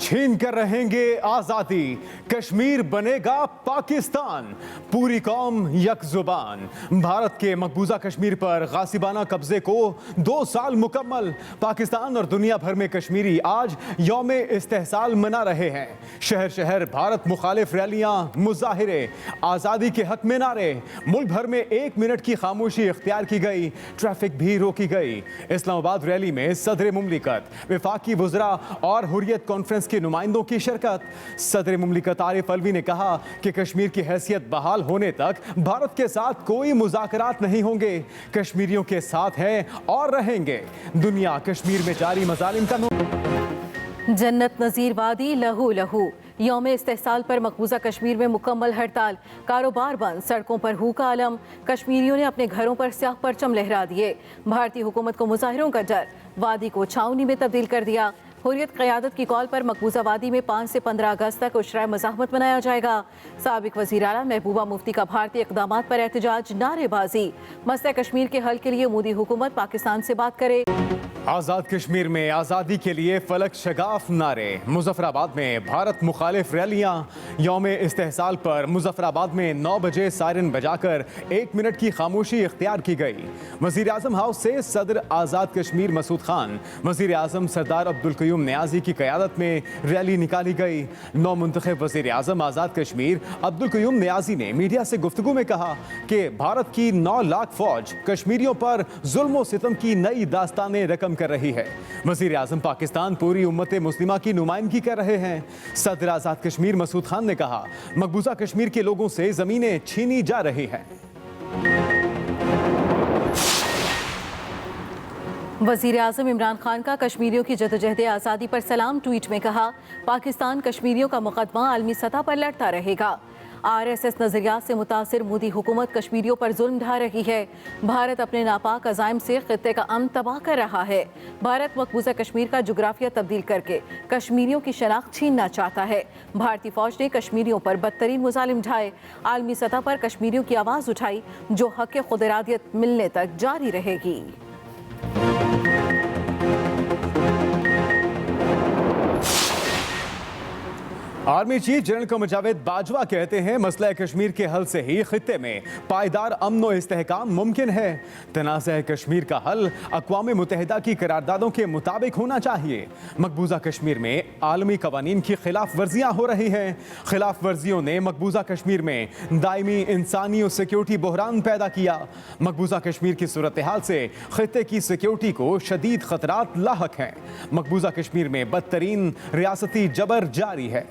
छीन कर रहेंगे आजादी, कश्मीर बनेगा पाकिस्तान, पूरी कौम यक जुबान। भारत के मकबूजा कश्मीर पर गासिबाना कब्जे को 2 साल मुकम्मल। पाकिस्तान और दुनिया भर में कश्मीरी आज यौम इस्तेहसाल मना रहे हैं। शहर शहर भारत मुखालिफ रैलियां, मुजाहिरे, आज़ादी के हक में नारे। मुल्क भर में 1 मिनट की खामोशी इख्तियार की गई, ट्रैफिक भी रोकी गई। इस्लामाबाद रैली में सदर मुमलिकत, वफाकी वज़रा और हुर्रियत कॉन्फ्रेंस के नुमाइंदों की शिरकत। सदर मुमलिकत आरिफ अलवी ने कहा कि कश्मीर की हैसियत बहाल होने तक भारत के साथ कोई मुज़ाकरात नहीं होंगे। कश्मीरियों के साथ हैं और रहेंगे। दुनिया कश्मीर में जारी मज़ालिम का जन्नत नज़ीर वादी लहू लहू। यौम इस्तेहसाल पर मकबूजा कश्मीर में मुकम्मल हड़ताल, कारोबार बंद, सड़कों पर हू का आलम। कश्मीरियों ने अपने घरों पर स्याह परचम लहरा दिए। भारतीय हुकूमत को मुजाहिरों का डर, वादी को छावनी में तब्दील कर दिया। हुर्रियत क़यादत की कॉल पर मकबूजा वादी में 5 से 15 अगस्त तक उशराए मज़ाहमत मनाया जाएगा। साबिक वज़ीर आला महबूबा मुफ्ती का भारतीय इक़दामात पर एहतजाज, नारेबाजी। मसला कश्मीर के हल के लिए मोदी हुकूमत पाकिस्तान से बात करे। आज़ाद कश्मीर में आज़ादी के लिए फलक शगाफ नारे। मुजफ्फराबाद में भारत मुखालिफ रैलियां। यौम इस्तेहसाल पर मुजफ्फराबाद में 9 बजे सायरन बजाकर 1 मिनट की खामोशी इख्तियार की गई। वज़ीर आज़म हाउस से सदर आज़ाद कश्मीर मसूद खान, वज़ीर आज़म सरदार अब्दुल क़य्यूम नियाज़ी की क़यादत में रैली निकाली गई। नौ मुंतखब वज़ीर आज़म आज़ाद कश्मीर अब्दुल क़य्यूम नियाज़ी ने मीडिया से गुफ्तगू में कहा कि भारत की 9 लाख फ़ौज कश्मीरियों पर जुल्म व सितम की नई दास्तानें रकम कर रही है। वज़ीर आज़म पाकिस्तान पूरी उम्मत मुस्लिमा की नुमाइंदगी कर रहे हैं। सदर आज़ाद कश्मीर मसूद खान ने कहा, मकबूजा कश्मीर के लोगों से ज़मीनें छीनी जा रही हैं। वज़ीर आज़म इमरान खान का कश्मीरियों की जदोजहद आज़ादी पर सलाम। ट्वीट में कहा, पाकिस्तान कश्मीरियों का मुकदमा आलमी सतह पर लड़ता रहेगा। RSS नज़रियात से मुतासिर मोदी हुकूमत कश्मीरियों पर जुल्म ढा रही है। भारत अपने नापाक अज़ाइम से खित्ते का अमन तबाह कर रहा है। भारत मकबूजा कश्मीर का जुग्राफिया तब्दील करके कश्मीरियों की शनाख्त छीनना चाहता है। भारतीय फ़ौज ने कश्मीरियों पर बदतरीन मुजालिम ढाए। आलमी सतह पर कश्मीरियों की आवाज़ उठाई, जो हक़ खुद इरादियत मिलने तक जारी रहेगी। Army chief general Qamar Javed Bajwa कहते हैं, मसला कश्मीर के हल से ही खित्ते में पायदार अमन व इस्तेहकाम मुमकिन है। तनाज़ कश्मीर का हल अक़वाम मुत्तहिदा की करारदादों के मुताबिक होना चाहिए। मकबूजा कश्मीर में आलमी कवानीन की खिलाफ वर्जियाँ हो रही हैं। खिलाफ वर्जियों ने मकबूजा कश्मीर में दायमी इंसानी और सिक्योरिटी बहरान पैदा किया। मकबूजा कश्मीर की सूरत हाल से खित्ते की सिक्योरिटी को शदीद खतरात लाहक हैं। मकबूजा कश्मीर में बदतरीन रियासती जबर जारी है।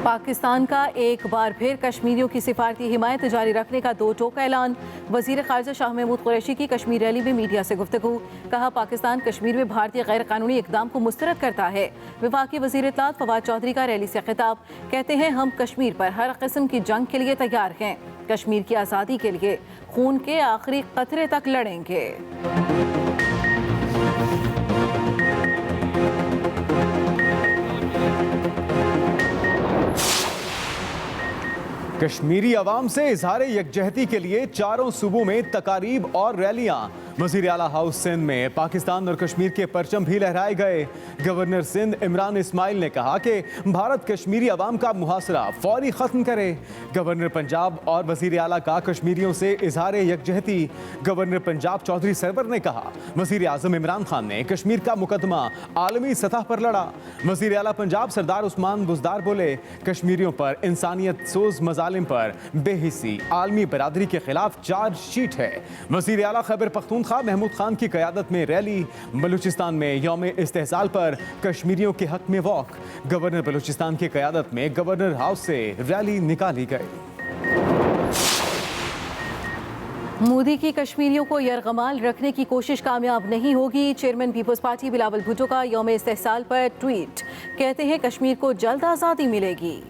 पाकिस्तान का एक बार फिर कश्मीरियों की सिफारती हिमायत जारी रखने का 2 टोक ऐलान। वज़ीर ख़ारिजा शाह महमूद कुरैशी की कश्मीर रैली में मीडिया से गुफ्तगू। कहा, पाकिस्तान कश्मीर में भारतीय गैर कानूनी इक़दाम को मुस्तरद करता है। वफाकी वज़ीर इत्तलात फवाद चौधरी का रैली से खिताब। कहते हैं, हम कश्मीर पर हर किस्म की जंग के लिए तैयार हैं। कश्मीर की आज़ादी के लिए खून के आखिरी कतरे तक लड़ेंगे। कश्मीरी अवाम से इजहार यकजहती के लिए चारों सूबों में तकारीब और रैलियां। वज़ीर आला हाउस सिंध में पाकिस्तान और कश्मीर के परचम भी लहराए गए। गवर्नर सिंध इमरान इस्माइल ने कहा कि भारत कश्मीरी अवाम का मुहासरा फौरी ख़त्म करे। गवर्नर पंजाब और वज़ीर आला का कश्मीरियों से इजहार यकजहती। गवर्नर पंजाब चौधरी सरवर ने कहा, वज़ीर आज़म इमरान खान ने कश्मीर का मुकदमा आलमी सतह पर लड़ा। वज़ीर आला पंजाब सरदार उस्मान बुज़दार बोले, कश्मीरियों पर इंसानियत सोज मज़ालिम पर बेहिसी आलमी बरादरी के खिलाफ चार्जशीट है। वज़ीर आला खैबर पख्तूनख्वा महमूद खान की क़यादत में रैली। बलूचिस्तान में यौम इस्तेहसाल पर कश्मीरियों के हक में वॉक। गवर्नर बलूचिस्तान की क़यादत में गवर्नर हाउस से रैली निकाली गई। मोदी की कश्मीरियों को यरगमाल रखने की कोशिश कामयाब नहीं होगी। चेयरमैन पीपल्स पार्टी बिलावल भुट्टो का यौम इस्तेहसाल पर ट्वीट। कहते हैं, कश्मीर को जल्द आज़ादी मिलेगी।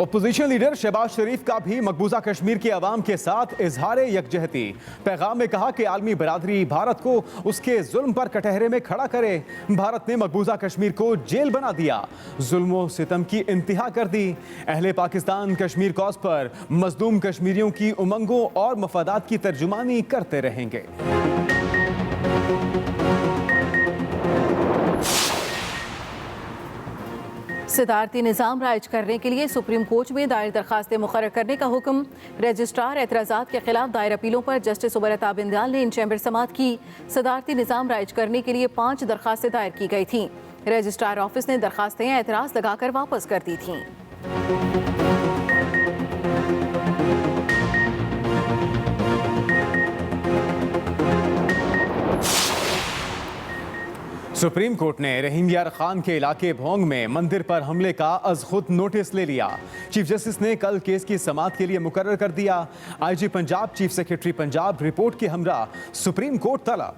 ओपोजिशन लीडर शहबाज शरीफ का भी मकबूजा कश्मीर के अवाम के साथ इजहार यकजहती। पैगाम में कहा कि आलमी बरादरी भारत को उसके जुल्म पर कटहरे में खड़ा करे। भारत ने मकबूजा कश्मीर को जेल बना दिया, जुल्म सितम की इंतहा कर दी। अहले पाकिस्तान कश्मीर कॉज पर मजलूम कश्मीरियों की उमंगों और मफादात की तर्जुमानी करते रहेंगे। सदारती निज़ाम राइज करने के लिए सुप्रीम कोर्ट में दायर दरखास्तें मुकर्रर करने का हुक्म। रजिस्ट्रार एतराज़ात के खिलाफ दायर अपीलों पर जस्टिस उबरता बिंदयाल ने इन चैम्बर समाअत की। सदारती निज़ाम राइज करने के लिए 5 दरखास्तें दायर की गई थीं। रजिस्ट्रार ऑफिस ने दरखास्तें एतराज़ लगाकर वापस कर दी थीं। सुप्रीम कोर्ट ने रहीम यार खान के इलाके भोंग में मंदिर पर हमले का अज खुद नोटिस ले लिया। चीफ जस्टिस ने कल केस की समाअत के लिए मुकर्रर कर दिया। IG Punjab, chief secretary Punjab report के हमरा सुप्रीम कोर्ट तलब।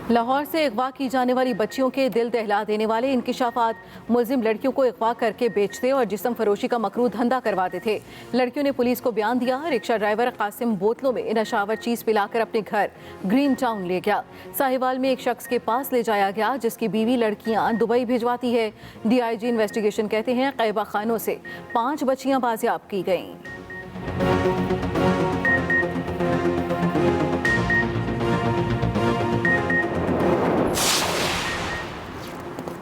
लाहौर से अगवा की जाने वाली बच्चियों के दिल दहला देने वाले इंकिशाफात। मुलजिम लड़कियों को अगवा करके बेचते और जिस्म फरोशी का मकरू धंधा करवाते थे। लड़कियों ने पुलिस को बयान दिया। रिक्शा ड्राइवर कासिम बोतलों में नशावर चीज पिलाकर अपने घर ग्रीन टाउन ले गया। साहिवाल में एक शख्स के पास ले जाया गया जिसकी बीवी लड़कियां दुबई भिजवाती है। DIG इन्वेस्टिगेशन कहते हैं कैबा खानों से 5 बच्चियां बाजियाब की गईं।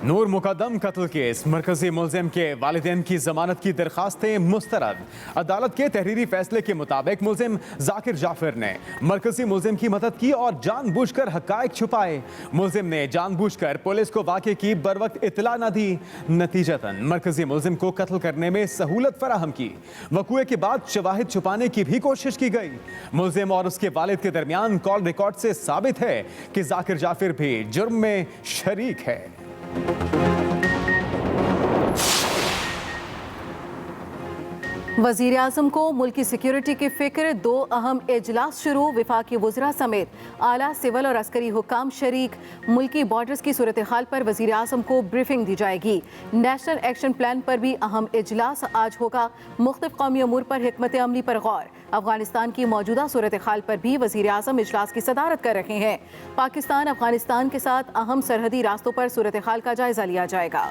नूर मुकदम कत्ल केस, मरकजी मुलजिम के वालिदैन की जमानत की दरखास्तें मुस्तरद। अदालत के तहरीरी फैसले के मुताबिक मुलजिम जाकिर जाफर ने मरकजी मुलजिम की मदद की और जानबूझकर हकायक छुपाए। मुलजिम ने जानबूझकर पुलिस को वाक़े की बरवक्त इतला न दी। नतीजतन मरकजी मुलजिम को कत्ल करने में सहूलत फराहम की। वक़ूए के बाद शवाहिद छुपाने की भी कोशिश की गई। मुलजिम और उसके वालिद के दरमियान कॉल रिकॉर्ड से साबित है कि जाकिर जाफर भी जुर्म में शरीक है। वज़ीर आज़म को मुल्की सिक्योरिटी की फिक्र, 2 अहम इजलास शुरू। वफाकी वज़रा समेत आला सिविल और अस्करी हुक्काम शरीक। मुल्की बॉर्डर्स की सूरत हाल पर वज़ीर आज़म को ब्रीफिंग दी जाएगी। नेशनल एक्शन प्लान पर भी अहम इजलास आज होगा। मुख्तलिफ कौमी अमूर पर हिकमत अमली पर गौर। अफगानिस्तान की मौजूदा सूरत हाल पर भी वज़ीर आज़म इजलास की सदारत कर रहे हैं। पाकिस्तान अफगानिस्तान के साथ अहम सरहदी रास्तों पर सूरत हाल का जायजा लिया जाएगा।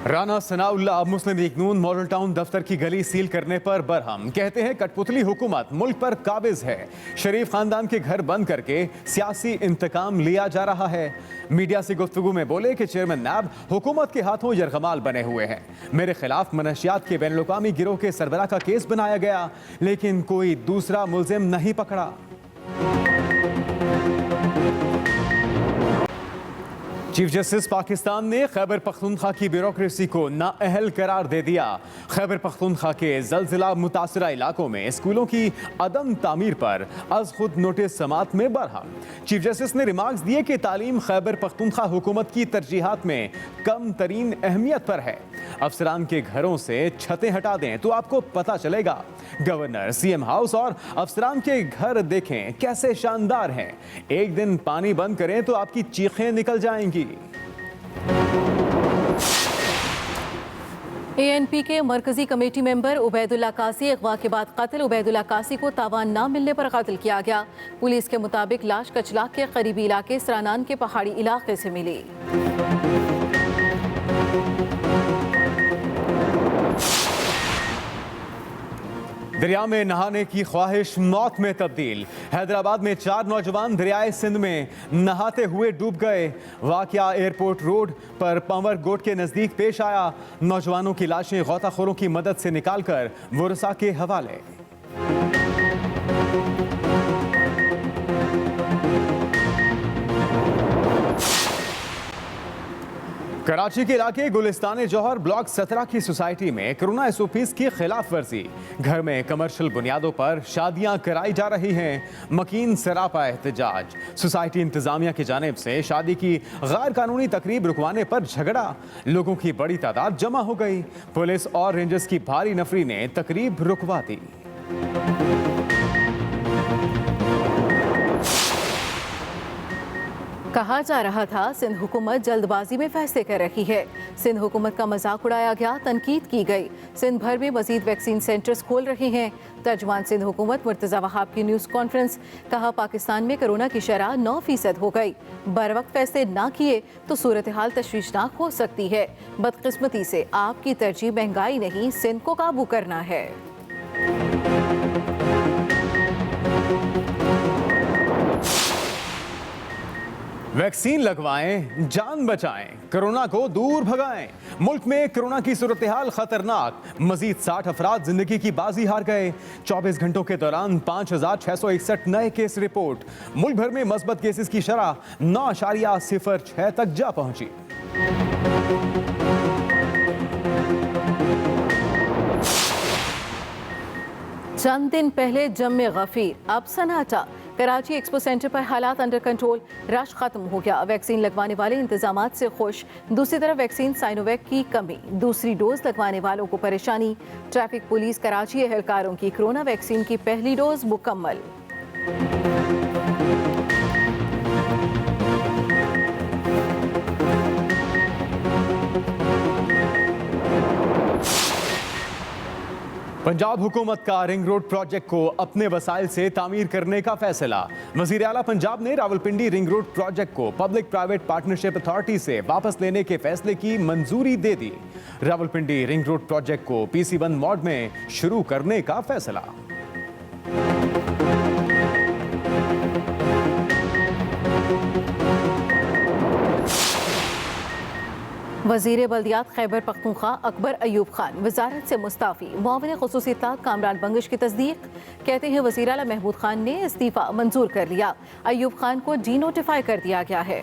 राना सनाउल्लाह मुस्लिम लीग नून मॉडल टाउन दफ्तर की गली सील करने पर बरहम। कहते हैं कठपुतली हुकूमत मुल्क पर काबिज है। शरीफ खानदान के घर बंद करके सियासी इंतकाम लिया जा रहा है। मीडिया से गुफ्तगू में बोले कि चेयरमैन नैब हुकूमत के हाथों यरगमाल बने हुए हैं। मेरे खिलाफ मनशियात के बैनुल-अक़वामी गिरोह के सरबराह का केस बनाया गया, लेकिन कोई दूसरा मुलजिम नहीं पकड़ा। चीफ जस्टिस पाकिस्तान ने खैबर पख्तूनख्वा की ब्यूरोक्रेसी को नाअहल करार दे दिया। खैबर पख्तूनख्वा के ज़लज़ला मुतासरा इलाकों में स्कूलों की अदम तामीर पर अज खुद नोटिस समाअत में बरहम। चीफ जस्टिस ने रिमार्क्स दिए कि तालीम खैबर पख्तूनख्वा हुकूमत की तरजीहात में कम तरीन अहमियत पर है। अफसरान के घरों से छतें हटा दें तो आपको पता चलेगा। गवर्नर, CM हाउस और अफसरान के घर देखें कैसे शानदार हैं। एक दिन पानी बंद करें तो आपकी चीखें निकल जाएंगी। ANP के मरकजी कमेटी मेंबर उबैदुल्ला कासी अगवा के बाद कत्ल। उबैदुल्ला कासी को तावान न मिलने पर कत्ल किया गया। पुलिस के मुताबिक लाश कचलाक के करीबी इलाके सरानान के पहाड़ी इलाके से मिली। दरिया में नहाने की ख्वाहिश मौत में तब्दील। हैदराबाद में 4 नौजवान दरियाए सिंध में नहाते हुए डूब गए। वाकया एयरपोर्ट रोड पर पंवर गोट के नज़दीक पेश आया। नौजवानों की लाशें गौताखोरों की मदद से निकालकर वुरसा के हवाले। कराची के इलाके गुलिस्तान जौहर ब्लॉक 17 की सोसाइटी में कोरोना एसओपीज की खिलाफ वर्जी। घर में कमर्शियल बुनियादों पर शादियां कराई जा रही हैं। मकीन सरापा एहतजाज। सोसाइटी इंतजामिया की जानिब से शादी की गैर कानूनी तकरीब रुकवाने पर झगड़ा। लोगों की बड़ी तादाद जमा हो गई। पुलिस और रेंजर्स की भारी नफरी ने तकरीब रुकवा दी। कहा जा रहा था सिंध हुकूमत जल्दबाजी में फैसले कर रही है। सिंध हुकूमत का मजाक उड़ाया गया, तनकीद की गई। सिंध भर में मजीद वैक्सीन सेंटर्स खोल रहे हैं। तर्जुमान सिंध हुकूमत मुर्तज़ा वहाब की न्यूज़ कॉन्फ्रेंस। कहा पाकिस्तान में कोरोना की शरह 9% हो गई। बर वक्त फैसले ना किए तो सूरत हाल तशवीशनाक हो सकती है। बदकिस्मती से आपकी तरजीह महंगाई नहीं, सिंध को काबू करना है। वैक्सीन लगवाएं, जान बचाएं, कोरोना को दूर भगाएं। मुल्क में कोरोना की सूरत हाल खतरनाक। मजीद 60 अफराद जिंदगी की बाजी हार गए। 24 घंटों के दौरान 5,661 नए केस रिपोर्ट। मुल्क भर में मस्बत केसेस की शरह 9.06 तक जा पहुंची। चंद दिन पहले जम्मे गफीर, अब सन्नाटा। कराची एक्सपो सेंटर पर हालात अंडर कंट्रोल। रश खत्म हो गया। वैक्सीन लगवाने वाले इंतजामात से खुश। दूसरी तरफ वैक्सीन साइनोवैक की कमी। दूसरी डोज लगवाने वालों को परेशानी। ट्रैफिक पुलिस कराची एहलकारों की कोरोना वैक्सीन की पहली डोज मुकम्मल। पंजाब हुकूमत का रिंग रोड प्रोजेक्ट को अपने वसाइल से तामीर करने का फैसला। वजीर आला पंजाब ने रावलपिंडी रिंग रोड प्रोजेक्ट को पब्लिक प्राइवेट पार्टनरशिप अथॉरिटी से वापस लेने के फैसले की मंजूरी दे दी। रावलपिंडी रिंग रोड प्रोजेक्ट को PC1 मोड में शुरू करने का फैसला। वजीर बल्दियात खैबर पख्तूनख्वा अकबर अयूब खान वजारत से मुस्ताफ़ी। मुआविन ख़ुसूसी इत्तलात कामरान बंगिश की तस्दीक। कहते हैं वज़ीर आला महमूद खान ने इस्तीफ़ा मंजूर कर लिया। अयूब खान को डी नोटिफाई कर दिया गया है।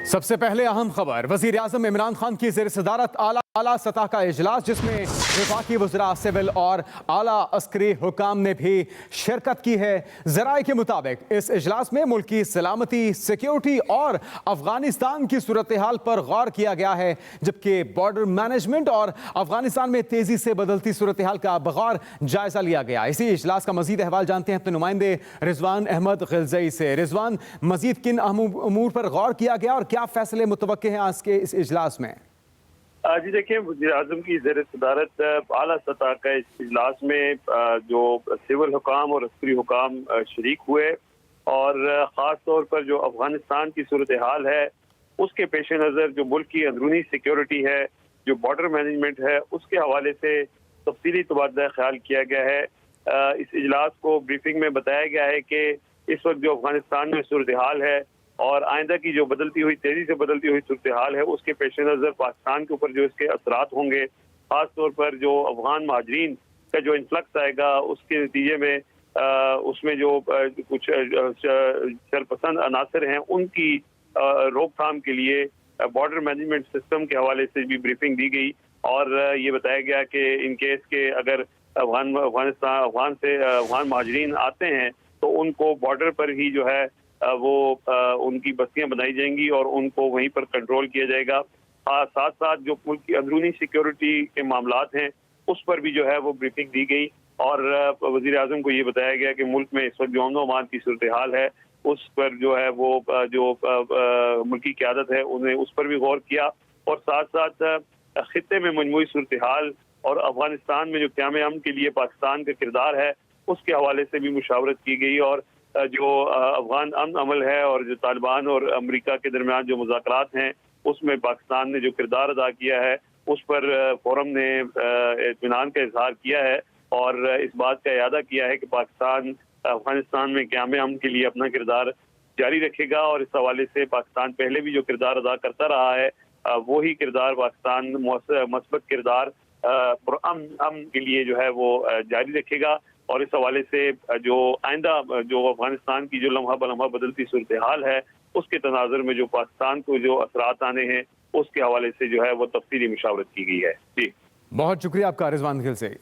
सबसे पहले अहम खबर। वजीर आज़म इमरान खान की ज़ेर सदारत आला सतह का इजलास, जिसमें वफाकी वज़रा सिविल और आला अस्करी हुकाम ने भी शिरकत की है। ज़राए के मुताबिक इस इजलास में मुल्क की सलामती, सिक्योरिटी और अफगानिस्तान की सूरत हाल पर गौर किया गया है, जबकि बॉर्डर मैनेजमेंट और अफगानिस्तान में तेजी से बदलती सूरत हाल का बगौर जायजा लिया गया। इसी इजलास का मजीद अहवाल जानते हैं अपने नुमाइंदे रिजवान अहमद गिलज़ई से। रिजवान, मजीद किन अहम उमूर पर गौर किया गया और क्या फैसले मुतवक्के हैं आज के इस इजलास में? जी देखिए, वज़ीर आज़म की ज़ेर सदारत आला सतह का इस इजलास में जो सिविल हुकाम और अस्करी हुकाम शरीक हुए और ख़ास तौर पर जो अफगानिस्तान की सूरत हाल है उसके पेश नज़र जो मुल्क की अंदरूनी सिक्योरिटी है, जो बॉर्डर मैनेजमेंट है, उसके हवाले से तफसीली तबादला ख्याल किया गया है। इस इजलास को ब्रीफिंग में बताया गया है कि इस वक्त जो अफगानिस्तान में सूरत हाल है और आइंदा की जो तेजी से बदलती हुई सूरत हाल है उसके पेश नज़र पाकिस्तान के ऊपर जो इसके असरात होंगे, खास तौर पर जो अफगान महाजरीन का जो इन्फ्लक्स आएगा उसके नतीजे में उसमें जो कुछ शरपसंद अनासर हैं उनकी रोकथाम के लिए बॉर्डर मैनेजमेंट सिस्टम के हवाले से भी ब्रीफिंग दी गई और ये बताया गया कि इन केस के अगर अफगान महाजरीन आते हैं तो उनको बॉर्डर पर ही जो है वो उनकी बस्तियां बनाई जाएंगी और उनको वहीं पर कंट्रोल किया जाएगा। साथ साथ जो मुल्क की अंदरूनी सिक्योरिटी के मामलात हैं उस पर भी जो है वो ब्रीफिंग दी गई और वज़ीर आज़म को ये बताया गया कि मुल्क में इस वक्त जो अमन की सूरत हाल है उस पर जो है वो जो मुल्की क़यादत है उन्हें उस पर भी गौर किया और साथ साथ खित्ते में मजमूई सूरत हाल और अफगानिस्तान में जो क़याम अमन के लिए पाकिस्तान का किरदार है उसके हवाले से भी मुशावरत की गई और जो अफगान अमन अमल है और जो तालिबान और अमेरिका के दरमियान जो मुज़ाकरात हैं उसमें पाकिस्तान ने जो किरदार अदा किया है उस पर फोरम ने इत्मीनान का इजहार किया है और इस बात का इरादा किया है कि पाकिस्तान अफगानिस्तान में क़याम अमन के लिए अपना किरदार जारी रखेगा और इस हवाले से पाकिस्तान पहले भी जो किरदार अदा करता रहा है वो ही किरदार पाकिस्तान मस्बत किरदार अमन के लिए जो है वो जारी रखेगा। और इस हवाले से जो आइंदा जो अफगानिस्तान की जो लम्हा बलम्हा बदलती सूरत हाल है उसके तनाजुर में जो पाकिस्तान को जो असरात आने हैं उसके हवाले से जो है वो तफसीली मुशावरत की गई है। जी बहुत शुक्रिया आपका रिजवान गिल से।